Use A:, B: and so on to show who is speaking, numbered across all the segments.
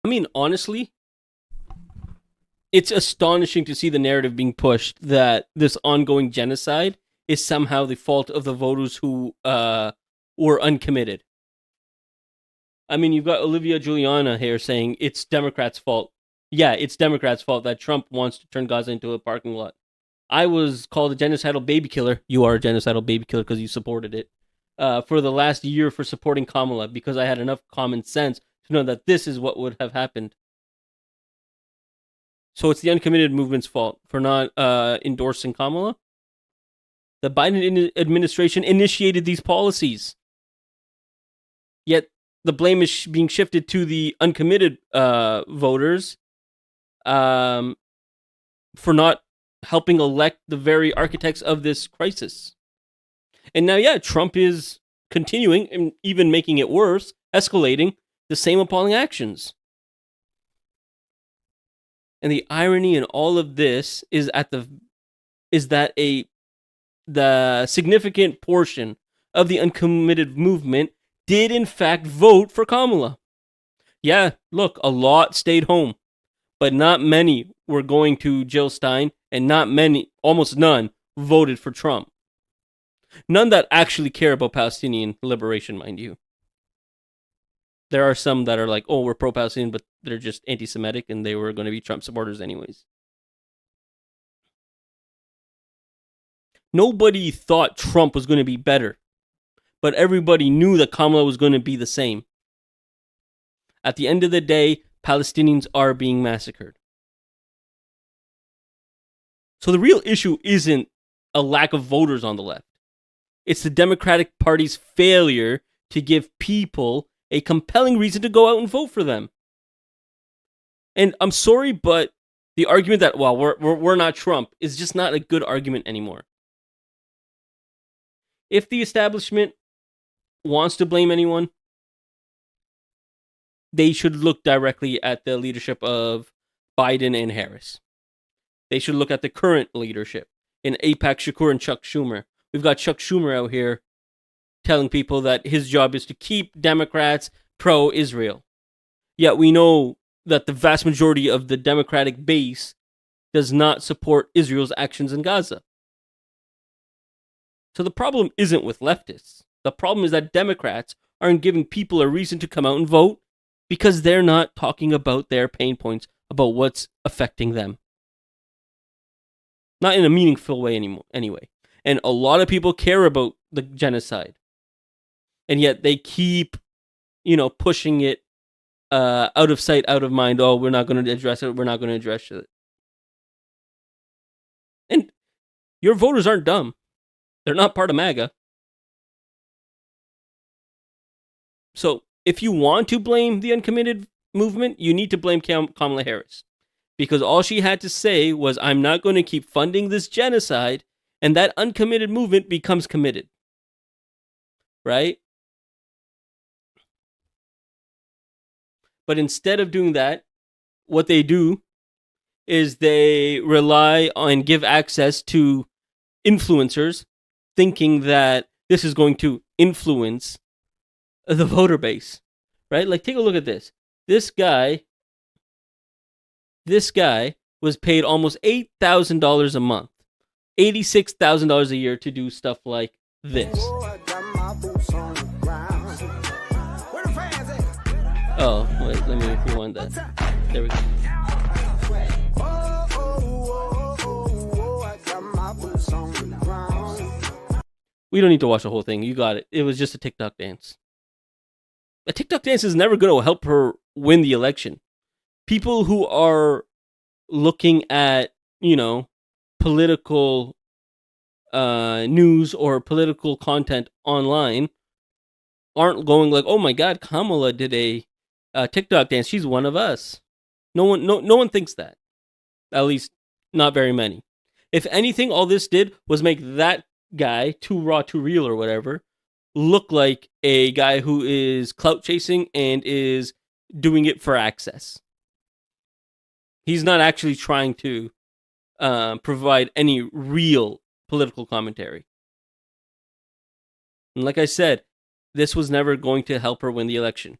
A: I mean, honestly, it's astonishing to see the narrative being pushed that this ongoing genocide is somehow the fault of the voters who were uncommitted. I mean, you've got Olivia Juliana here saying it's Democrats' fault. Yeah, it's Democrats' fault that Trump wants to turn Gaza into a parking lot. I was called a genocidal baby killer. You are a genocidal baby killer because you supported it. For the last year for supporting Kamala because I had enough common sense to know that this is what would have happened. So it's the uncommitted movement's fault for not endorsing Kamala. The Biden administration initiated these policies. Yet the blame is being shifted to the uncommitted voters for not helping elect the very architects of this crisis. And now, yeah, Trump is continuing and even making it worse, escalating the same appalling actions. And the irony in all of this is that the significant portion of the uncommitted movement did in fact vote for Kamala. Yeah, look, a lot stayed home, but not many were going to Jill Stein, and not many, almost none, voted for Trump. None that actually care about Palestinian liberation, mind you. There are some that are like, oh, we're pro-Palestinian, but they're just anti-Semitic, and they were going to be Trump supporters anyways. Nobody thought Trump was going to be better, but everybody knew that Kamala was going to be the same. At the end of the day, Palestinians are being massacred. So the real issue isn't a lack of voters on the left. It's the Democratic Party's failure to give people a compelling reason to go out and vote for them. And I'm sorry, but the argument that, well, we're not Trump is just not a good argument anymore. If the establishment wants to blame anyone, they should look directly at the leadership of Biden and Harris. They should look at the current leadership in AIPAC Shakur and Chuck Schumer. We've got Chuck Schumer out here telling people that his job is to keep Democrats pro-Israel. Yet we know that the vast majority of the Democratic base does not support Israel's actions in Gaza. So the problem isn't with leftists. The problem is that Democrats aren't giving people a reason to come out and vote because they're not talking about their pain points, about what's affecting them. Not in a meaningful way anymore, anyway. And a lot of people care about the genocide. And yet they keep, pushing it out of sight, out of mind. Oh, we're not going to address it. We're not going to address it. And your voters aren't dumb. They're not part of MAGA. So if you want to blame the uncommitted movement, you need to blame Kamala Harris. Because all she had to say was, I'm not going to keep funding this genocide, and that uncommitted movement becomes committed. Right? But instead of doing that, what they do is they rely on give access to influencers, thinking that this is going to influence the voter base. Right? Like, take a look at this. This guy was paid almost $8,000 a month, $86,000 a year to do stuff like this. Oh, wait, let me rewind that. There we go. We don't need to watch the whole thing. You got it. It was just a TikTok dance. A TikTok dance is never going to help her win the election. People who are looking at, political news or political content online aren't going like, oh my God, Kamala did a TikTok dance. She's one of us. No one thinks that. At least not very many. If anything, all this did was make that guy, too raw, too real or whatever, look like a guy who is clout chasing and is doing it for access. He's not actually trying to provide any real political commentary. And like I said, this was never going to help her win the election.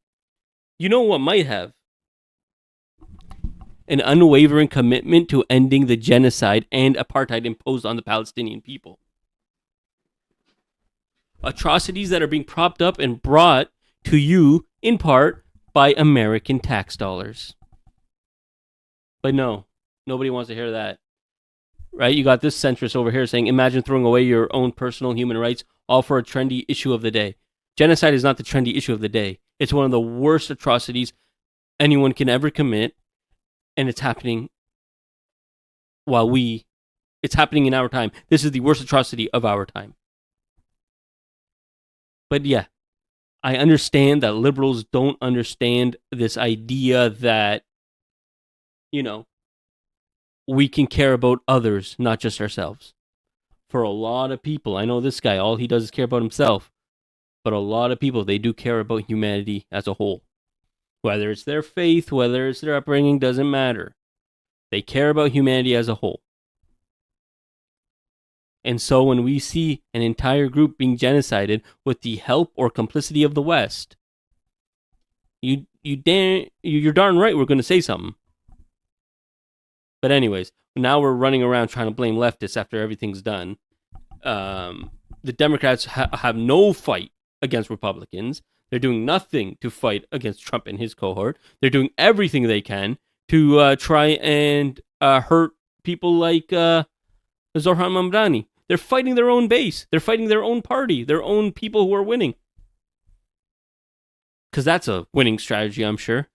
A: You know what might have? an unwavering commitment to ending the genocide and apartheid imposed on the Palestinian people. Atrocities that are being propped up and brought to you, in part, by American tax dollars. But no, nobody wants to hear that. Right? You got this centrist over here saying, imagine throwing away your own personal human rights, all for a trendy issue of the day. Genocide is not the trendy issue of the day. It's one of the worst atrocities anyone can ever commit, and it's happening it's happening in our time. This is the worst atrocity of our time. But yeah, I understand that liberals don't understand this idea that, we can care about others, not just ourselves. For a lot of people, I know this guy, all he does is care about himself. But a lot of people, they do care about humanity as a whole. Whether it's their faith, whether it's their upbringing, doesn't matter. They care about humanity as a whole. And so when we see an entire group being genocided with the help or complicity of the West, you're darn right we're going to say something. But anyways, now we're running around trying to blame leftists after everything's done. The Democrats have no fight against Republicans. They're doing nothing to fight against Trump and his cohort. They're doing everything they can to try and hurt people like Zohran Mamdani. They're fighting their own base. They're fighting their own party, their own people who are winning. Because that's a winning strategy, I'm sure.